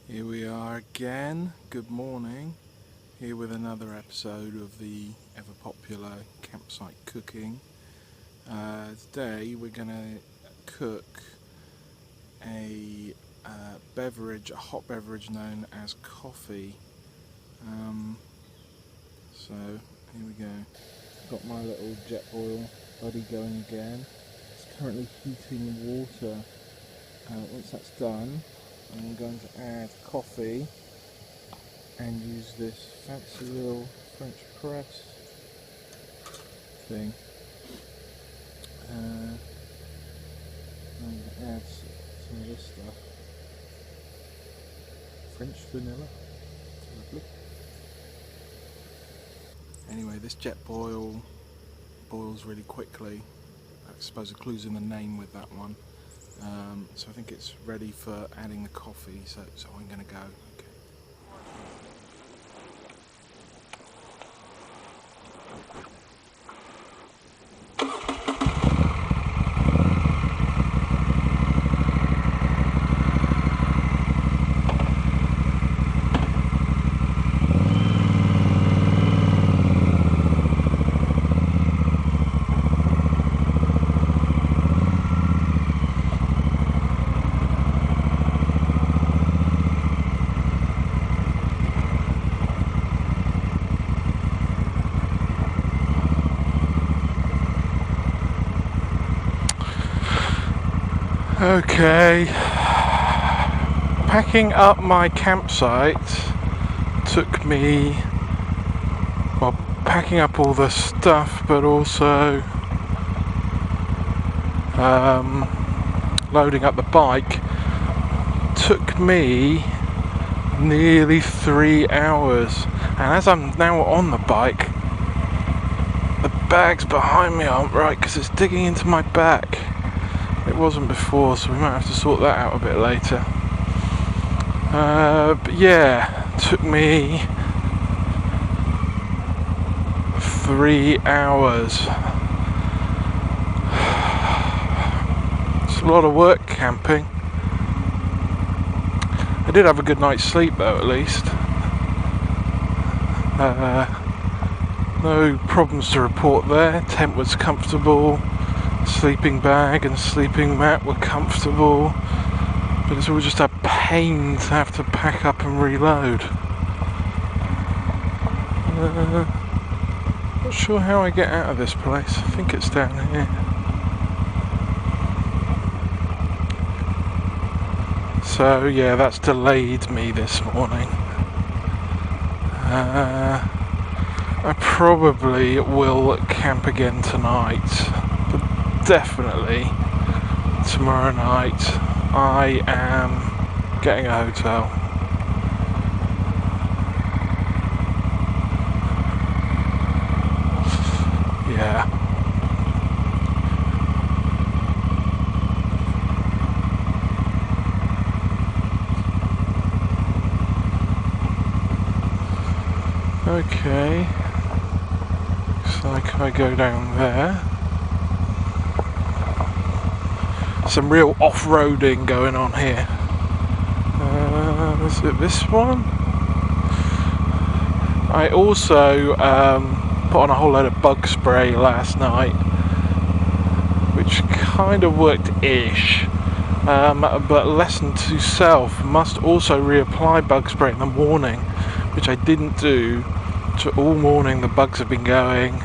Here we are again. Good morning. Here with another episode of the ever popular campsite cooking. Today we're going to cook a a hot beverage known as coffee. So here we go. Got my little Jetboil buddy going again. It's currently heating water. Once that's done, I'm going to add coffee and use this fancy little French press thing. I'm going to add some of this stuff. French vanilla. Lovely. Anyway, this Jetboil boils really quickly. I suppose the clue's in the name with that one. So I think it's ready for adding the coffee, so I'm going to go. Okay. Okay, packing up my campsite took me, well, packing up all the stuff, but also loading up the bike took me nearly 3 hours. And as I'm now on the bike, the bags behind me aren't right because it's digging into my back. It wasn't before, so we might have to sort that out a bit later. But yeah, it took me 3 hours. It's a lot of work camping. I did have a good night's sleep though, at least. No problems to report there. Tent was comfortable. Sleeping bag and sleeping mat were comfortable, but it's all just a pain to have to pack up and reload. Not sure how I get out of this place. I think it's down here. So yeah, that's delayed me this morning. I probably will camp again tonight. Definitely tomorrow night I am getting a hotel. Yeah. Okay. Looks like I go down there. Some real off-roading going on here. Is it this one? I also put on a whole load of bug spray last night, which kind of worked-ish. But lesson to self, must also reapply bug spray in the morning, which I didn't do. So all morning the bugs have been going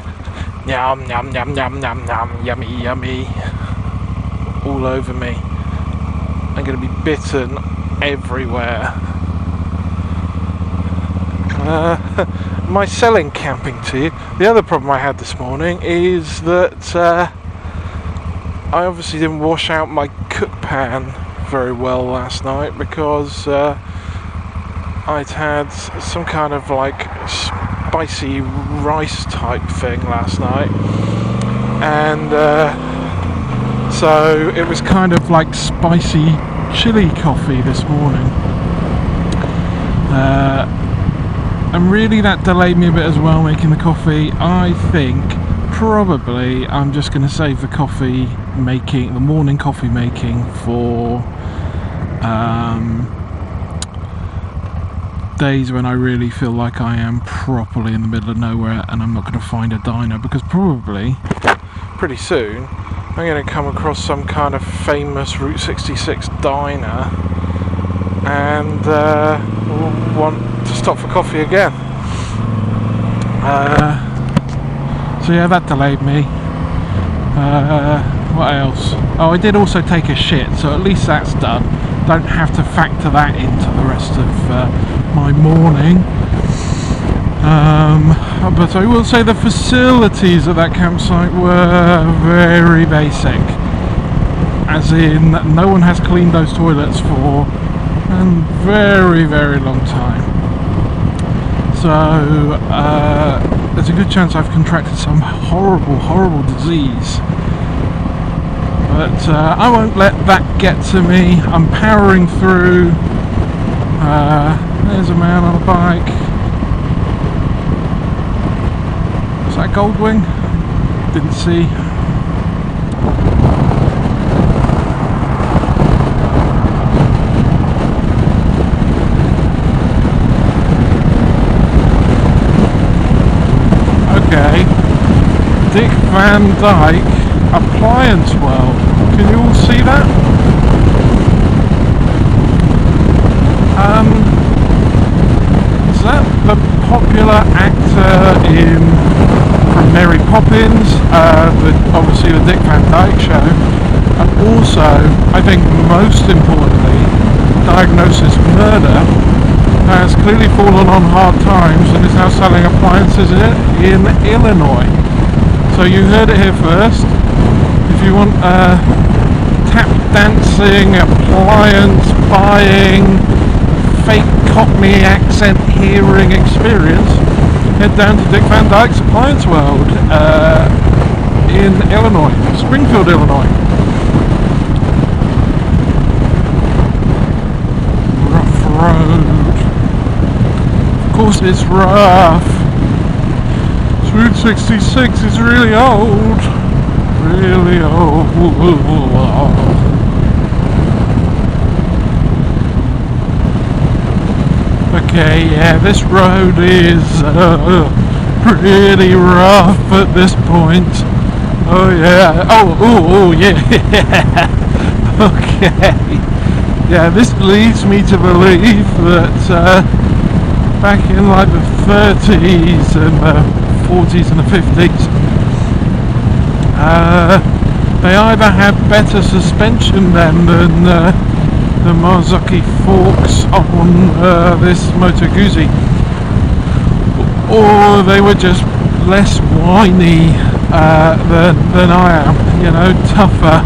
yum yum yum yum yum yum yummy yummy all over me. I'm going to be bitten everywhere. My selling camping tip. The other problem I had this morning is that I obviously didn't wash out my cook pan very well last night because I'd had some kind of like spicy rice type thing last night, and so it was kind of like spicy chili coffee this morning. And really that delayed me a bit as well making the coffee. I think probably I'm just going to save the morning coffee making for days when I really feel like I am properly in the middle of nowhere and I'm not going to find a diner, because probably pretty soon I'm going to come across some kind of famous Route 66 diner and want to stop for coffee again. So yeah, that delayed me. What else? Oh, I did also take a shit, so at least that's done. Don't have to factor that into the rest of my morning. But I will say the facilities at that campsite were very basic. As in, no one has cleaned those toilets for a very, very long time. So, there's a good chance I've contracted some horrible, horrible disease. But I won't let that get to me. I'm powering through. There's a man on a bike. Is that Goldwing? Didn't see. Okay. Dick Van Dyke Appliance World. Can you all see that? Is that the popular actor from Mary Poppins? Obviously the Dick Van Dyke Show, and also, I think most importantly, Diagnosis Murder has clearly fallen on hard times and is now selling appliances in Illinois. So you heard it here first. If you want tap dancing, appliance buying, fake Cockney accent hearing experience, head down to Dick Van Dyke's Appliance World in Illinois, Springfield, Illinois. Rough road. Of course it's rough. Route 66 is really old. Really old. Okay, yeah, this road is pretty rough at this point. Oh yeah. Oh yeah. Okay. Yeah, this leads me to believe that back in like the 30s and the 40s and the 50s, they either had better suspension then than the Marzocchi forks on this Moto Guzzi, or they were just less whiny than I am, you know, tougher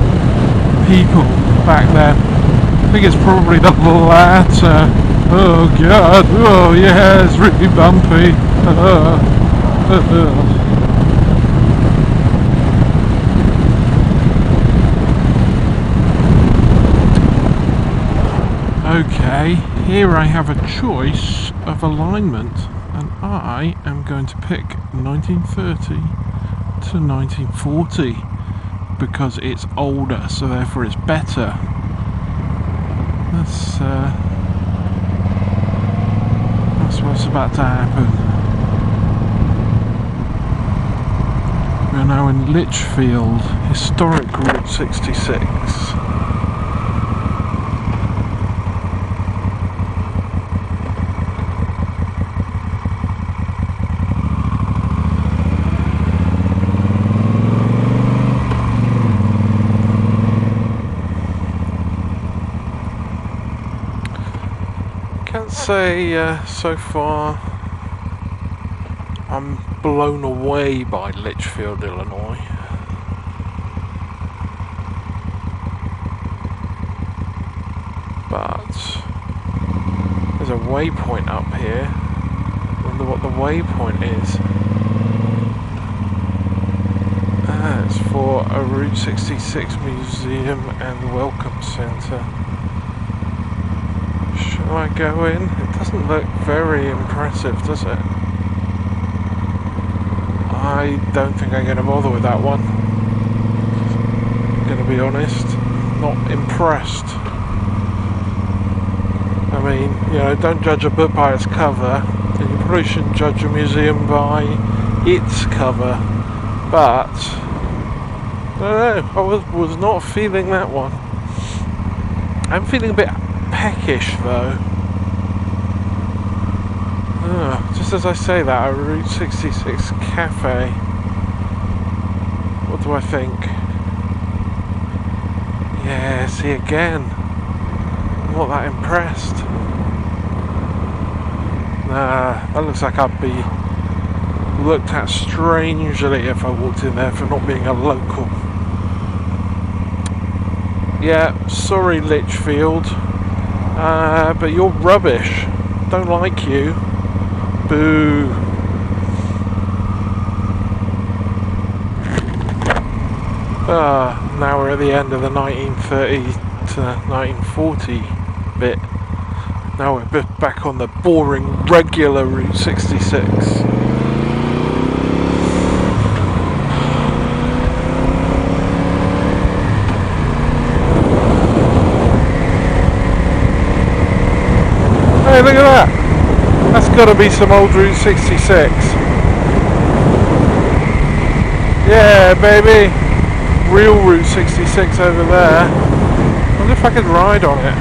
people back then. I think it's probably the latter. Oh god, oh yeah, it's really bumpy. Okay, here I have a choice of alignment, and I am going to pick 1930 to 1940 because it's older, so therefore it's better. That's what's about to happen. We're now in Litchfield, historic Route 66. Can't say so far I'm blown away by Litchfield, Illinois. But there's a waypoint up here. I wonder what the waypoint is. It's for a Route 66 museum and welcome centre. Shall I go in? It doesn't look very impressive, does it? I don't think I'm going to bother with that one. I'm going to be honest, not impressed. mean, don't judge a book by its cover, and you probably shouldn't judge a museum by its cover. But I don't know, I was not feeling that one. I'm feeling a bit peckish though. Just as I say that, a Route 66 cafe. What do I think? Yeah, see again. I'm not that impressed. Nah, that looks like I'd be looked at strangely if I walked in there for not being a local. Yeah, sorry Lichfield, but you're rubbish. Don't like you. Boo. Now we're at the end of the 1930 to 1940 bit. Now we're back on the boring regular Route 66. Hey, look at that! That's got to be some old Route 66. Yeah, baby! Real Route 66 over there. I wonder if I could ride on it.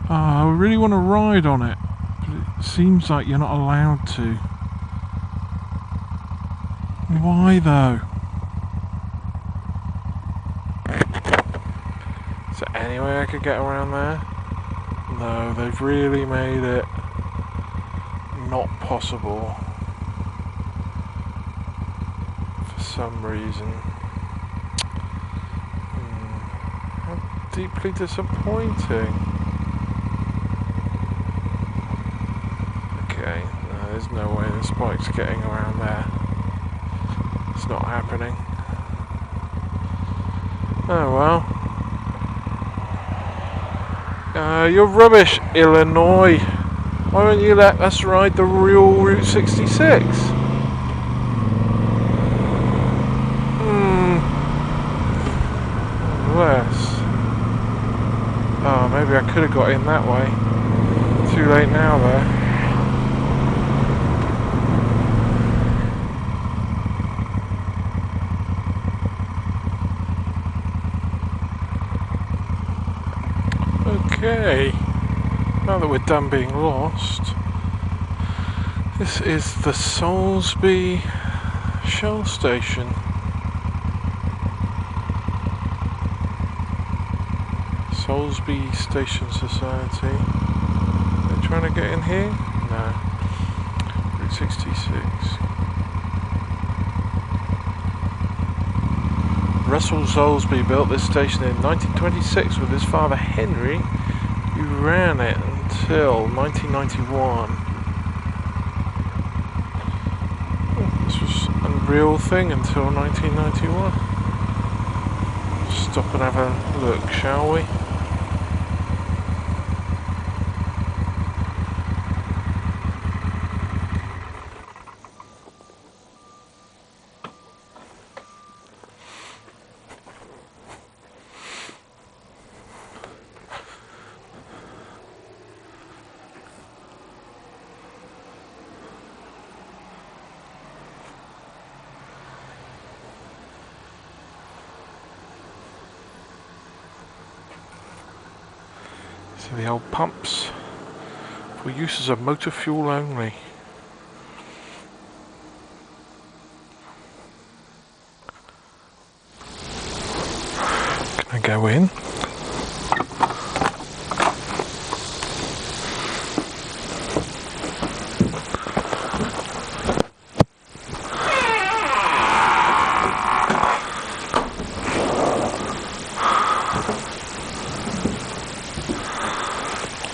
I really want to ride on it. It seems like you're not allowed to. Why though? Is there any way I could get around there? No, they've really made it not possible for some reason. How deeply disappointing. Okay, no, there's no way this bike's getting around there. It's not happening. Oh well. You're rubbish, Illinois. Why won't you let us ride the real Route 66? Unless... Oh, maybe I could have got in that way. Too late now, though. Okay, now that we're done being lost, this is the Soulsby Shell Station. Soulsby Station Society. Are they trying to get in here? No. Route 66. Russell Soulsby built this station in 1926 with his father Henry, who ran it until 1991. This was a real thing until 1991. Stop and have a look, shall we? So the old pumps for use as a motor fuel only. Can I go in?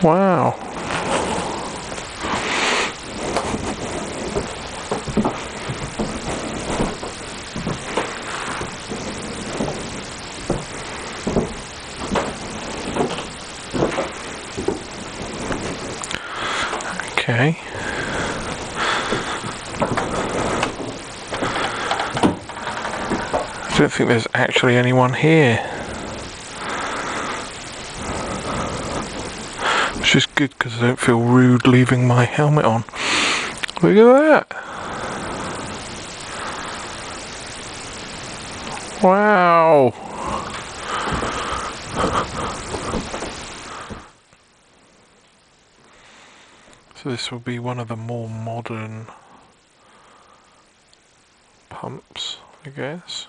Wow. Okay. I don't think there's actually anyone here. Which is good because I don't feel rude leaving my helmet on. Look at that! Wow! So this will be one of the more modern pumps, I guess.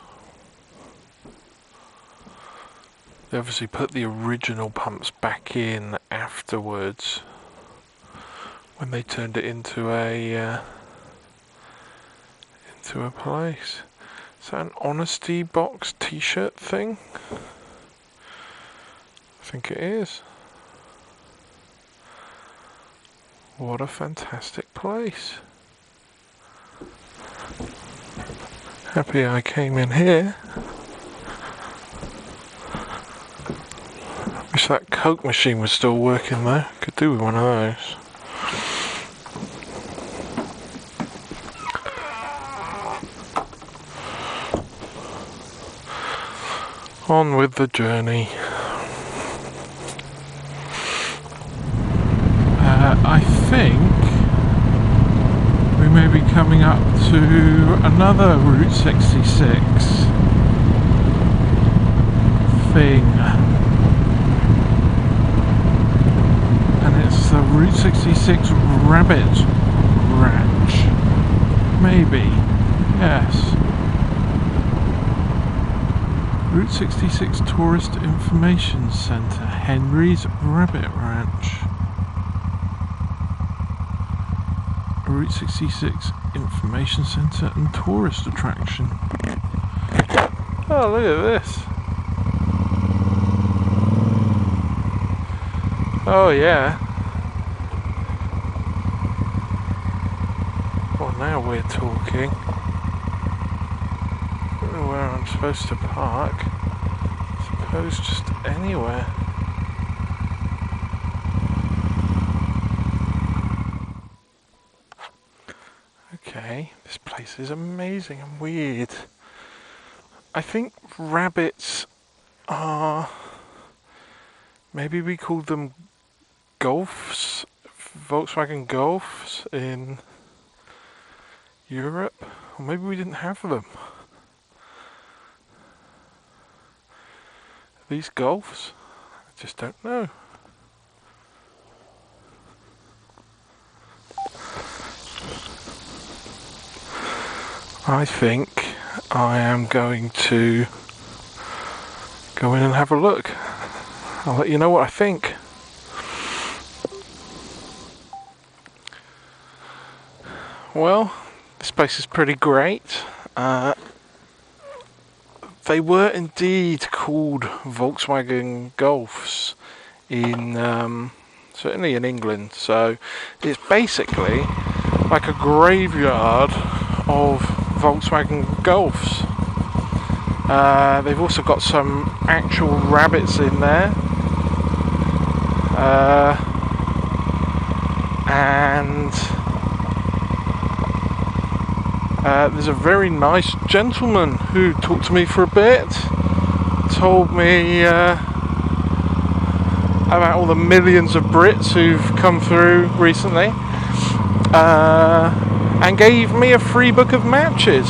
They obviously put the original pumps back in afterwards when they turned it into a place. Is that an Honesty Box t-shirt thing? I think it is. What a fantastic place. Happy I came in here. Wish that Coke machine was still working though. Could do with one of those. On with the journey. I think we may be coming up to another Route 66 thing. And it's the Route 66 Rabbit Ranch. Maybe. Yes. Route 66 Tourist Information Centre, Henry's Rabbit Ranch. Route 66 Information Centre and Tourist Attraction. Oh, look at this. Oh yeah. Well, now we're talking. I don't know where I'm supposed to park. I suppose just anywhere. Okay, this place is amazing and weird. I think rabbits are, maybe we called them Golfs, Volkswagen Golfs in Europe, or maybe we didn't have them. These Golfs? I just don't know. I think I am going to go in and have a look. I'll let you know what I think. Well, this place is pretty great. They were indeed called Volkswagen Golfs in certainly in England. So it's basically like a graveyard of Volkswagen Golfs. They've also got some actual rabbits in there, and there's a very nice gentleman who talked to me for a bit, told me about all the millions of Brits who've come through recently, and gave me a free book of matches.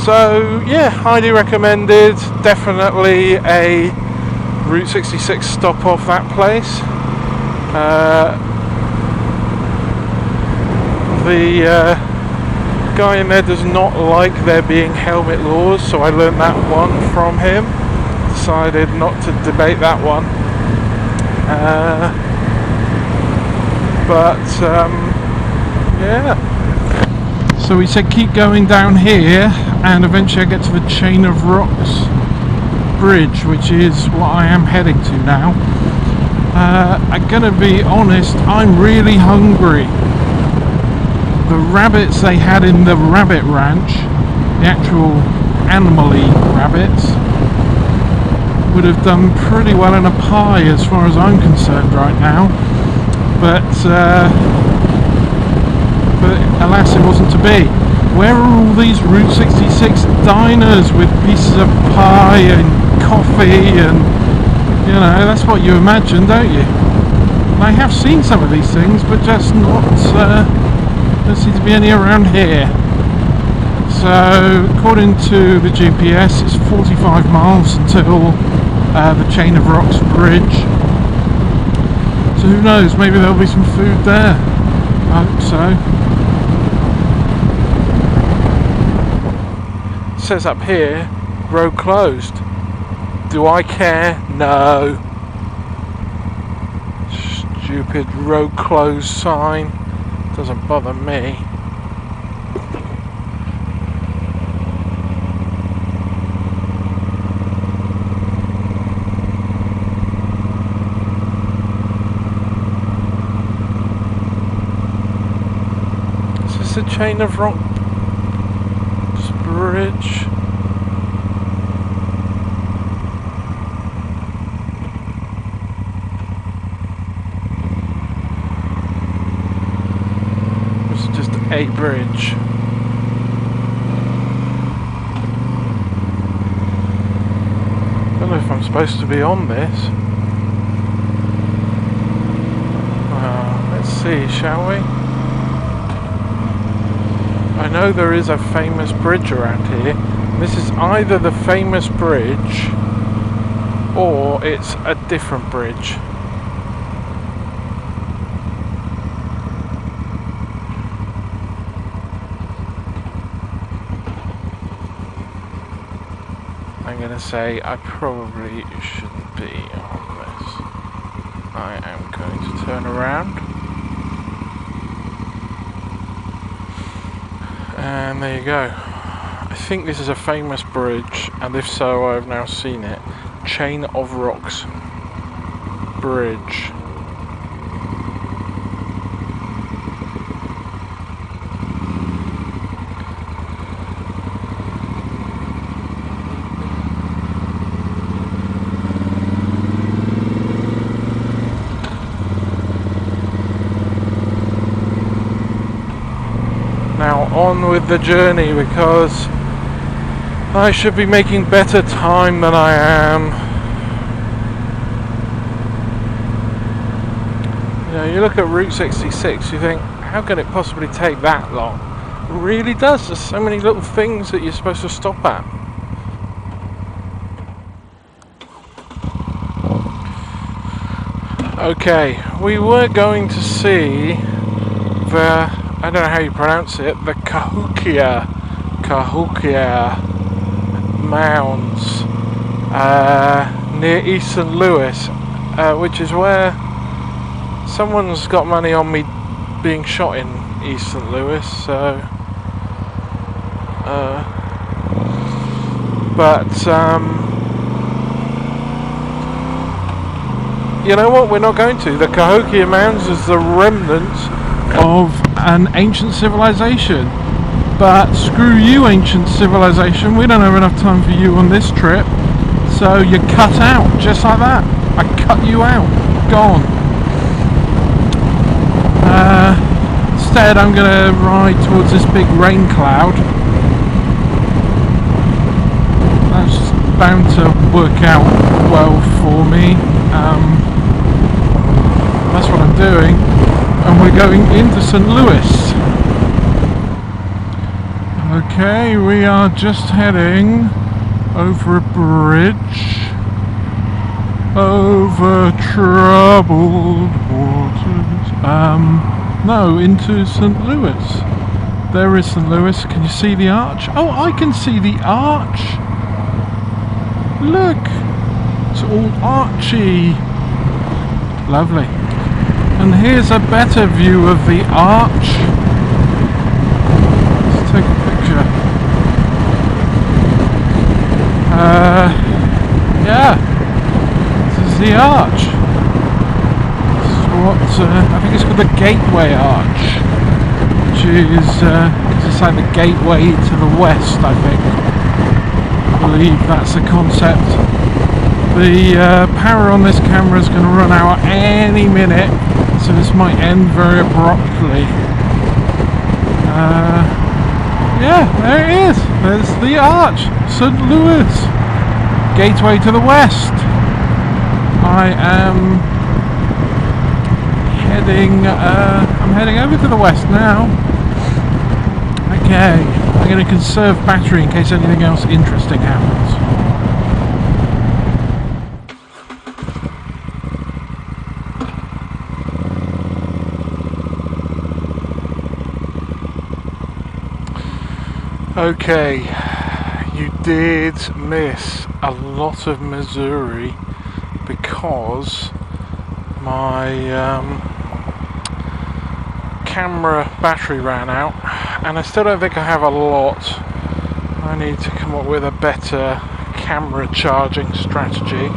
So yeah, highly recommended. Definitely a Route 66 stop off that place. The guy in there does not like there being helmet laws, so I learned that one from him. Decided not to debate that one. Yeah. So he said keep going down here and eventually I get to the Chain of Rocks bridge, which is what I am heading to now. I'm gonna be honest, I'm really hungry. The rabbits they had in the rabbit ranch, the actual animal-y rabbits, would have done pretty well in a pie as far as I'm concerned right now. But alas, it wasn't to be. Where are all these Route 66 diners with pieces of pie and coffee and, you know, that's what you imagine, don't you? I have seen some of these things, but just not, there seems to be any around here. So, according to the GPS, it's 45 miles until the Chain of Rocks Bridge. So who knows, maybe there'll be some food there. I hope so. It says up here, road closed. Do I care? No. Stupid road closed sign. Doesn't bother me. Is this the Chain of Rocks Bridge? A bridge. I don't know if I'm supposed to be on this. Let's see, shall we? I know there is a famous bridge around here. This is either the famous bridge or it's a different bridge. I'm going to say I probably shouldn't be on this. I am going to turn around. And there you go. I think this is a famous bridge, and if so, I've now seen it. Chain of Rocks Bridge. Now on with the journey, because I should be making better time than I am. You know, you look at Route 66, you think, how can it possibly take that long? It really does. There's so many little things that you're supposed to stop at. Okay, we were going to see the, I don't know how you pronounce it, the Cahokia Mounds near East St. Louis, which is where someone's got money on me being shot in East St. Louis, so you know what, we're not going to. The Cahokia Mounds is the remnant of an ancient civilization. But screw you, ancient civilization, we don't have enough time for you on this trip. So you're cut out, just like that. I cut you out. Gone. Instead, I'm going to ride towards this big rain cloud. That's bound to work out well for me. That's what I'm doing. And we're going into St. Louis. Okay, we are just heading over a bridge, over troubled waters, no, into St. Louis. There is St. Louis. Can you see the arch? Oh, I can see the arch. Look, it's all archy. Lovely. And here's a better view of the arch. Let's take a picture. Yeah, this is the arch. This is what, I think it's called the Gateway Arch, which is, it's like the gateway to the west, I think. I believe that's the concept. The power on this camera is going to run out any minute, so this might end very abruptly. Yeah, there it is. There's the arch, St. Louis, gateway to the west. I am heading. I'm heading over to the west now. Okay, I'm going to conserve battery in case anything else interesting happens. Okay, you did miss a lot of Missouri because my camera battery ran out, and I still don't think I have a lot. I need to come up with a better camera charging strategy.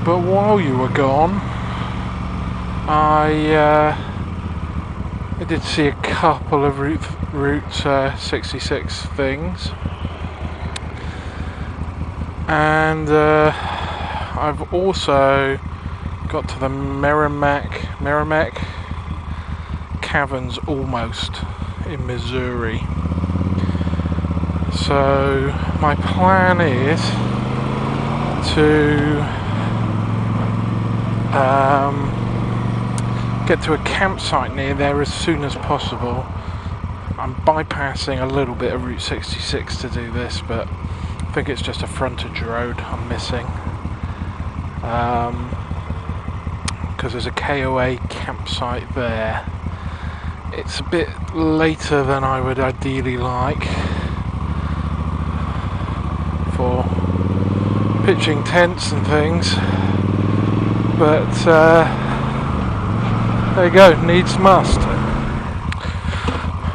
But while you were gone, I did see a couple of Route 66 things, and I've also got to the Merrimack Caverns almost in Missouri. So my plan is to get to a campsite near there as soon as possible. I'm bypassing a little bit of Route 66 to do this, but I think it's just a frontage road I'm missing. Because there's a KOA campsite there. It's a bit later than I would ideally like for pitching tents and things, but there you go, needs must.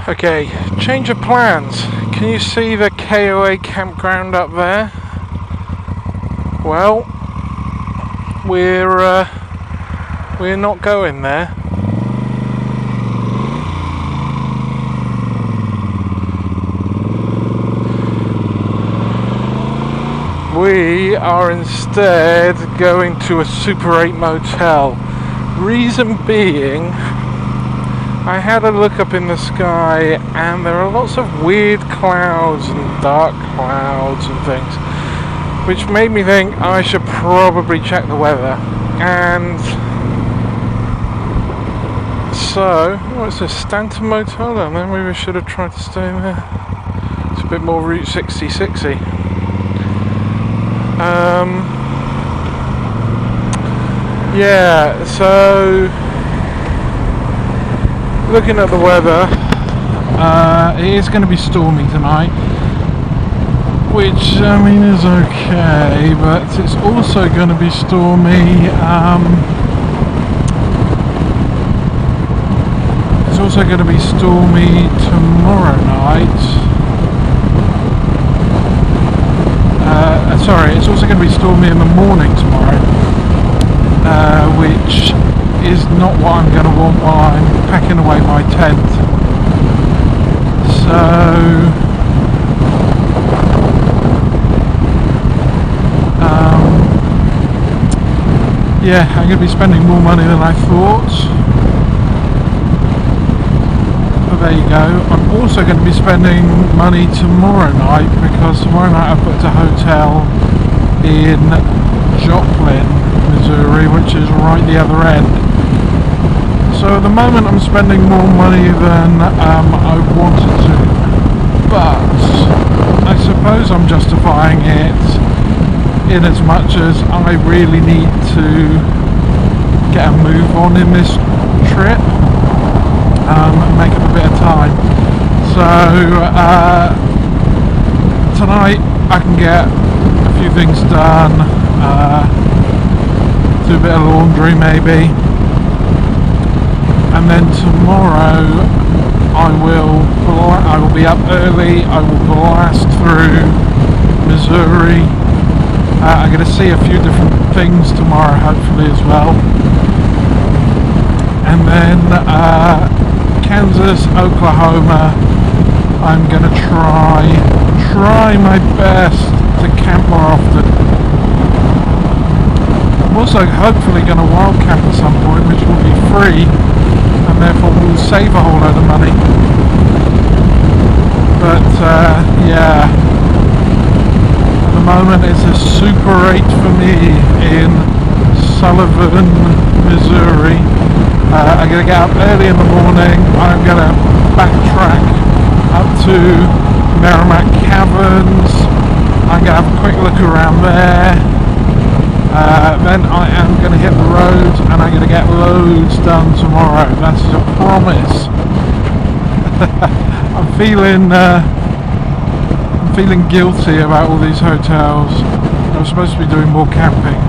Okay, change of plans. Can you see the KOA campground up there? Well, we're not going there. We are instead going to a Super 8 motel. Reason being, I had a look up in the sky and there are lots of weird clouds and dark clouds and things, which made me think I should probably check the weather. And so, what's this, Stanton Motel? And then maybe we should have tried to stay there. It's a bit more Route 66-y. Yeah, so looking at the weather, it is going to be stormy tonight, which I mean is okay, but it's also going to be stormy. It's also going to be stormy tomorrow night. Sorry, it's also going to be stormy in the morning tomorrow, which is not what I'm going to want while I'm packing away my tent. So yeah, I'm going to be spending more money than I thought. But there you go. I'm also going to be spending money tomorrow night, because tomorrow night I've booked a hotel in Joplin, Missouri, which is right the other end. So at the moment I'm spending more money than I wanted to, but I suppose I'm justifying it in as much as I really need to get a move on in this trip. Make up a bit of time. So tonight I can get a few things done, do a bit of laundry maybe, and then tomorrow I will be up early. I will blast through Missouri. I'm going to see a few different things tomorrow, hopefully as well, and then Kansas, Oklahoma, I'm going to try my best to camp more often. I'm also hopefully going to wild camp at some point, which will be free, save a whole load of money. But yeah, at the moment it's a Super 8 for me in Sullivan, Missouri. I'm going to get up early in the morning. I'm going to backtrack up to Merrimack Caverns. I'm going to have a quick look around there. Then I am going to hit the road and I'm going to get loads done tomorrow. That's a promise. I'm feeling guilty about all these hotels. I'm supposed to be doing more camping,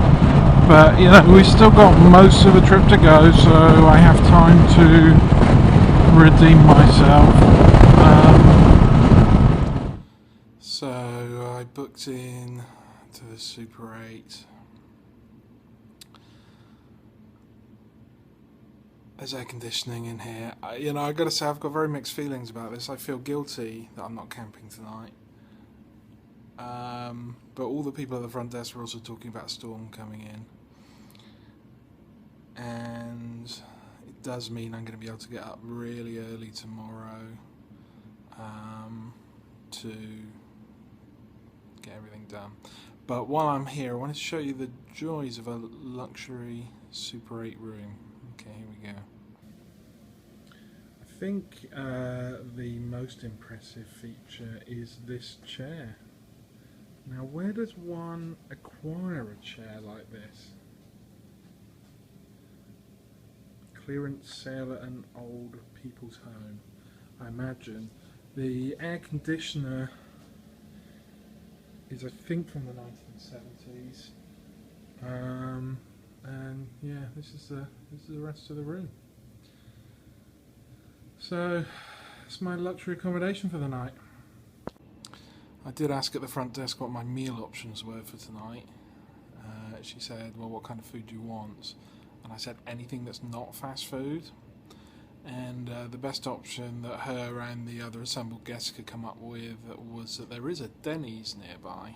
but you know, we've still got most of the trip to go, so I have time to redeem myself. So I booked in to the Super 8. There's air conditioning in here. You know, I've got to say, I've got very mixed feelings about this. I feel guilty that I'm not camping tonight. But all the people at the front desk were also talking about a storm coming in. And it does mean I'm going to be able to get up really early tomorrow to get everything done. But while I'm here, I wanted to show you the joys of a luxury Super 8 room. Okay, here we go. I think the most impressive feature is this chair. Now, where does one acquire a chair like this? Clearance sale at an old people's home, I imagine. The air conditioner is, I think, from the 1970s. And yeah, this is the rest of the room. So it's my luxury accommodation for the night. I did ask at the front desk what my meal options were for tonight. She said, well, what kind of food do you want? And I said, anything that's not fast food. And the best option that her and the other assembled guests could come up with was that there is a Denny's nearby.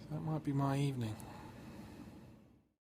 So that might be my evening.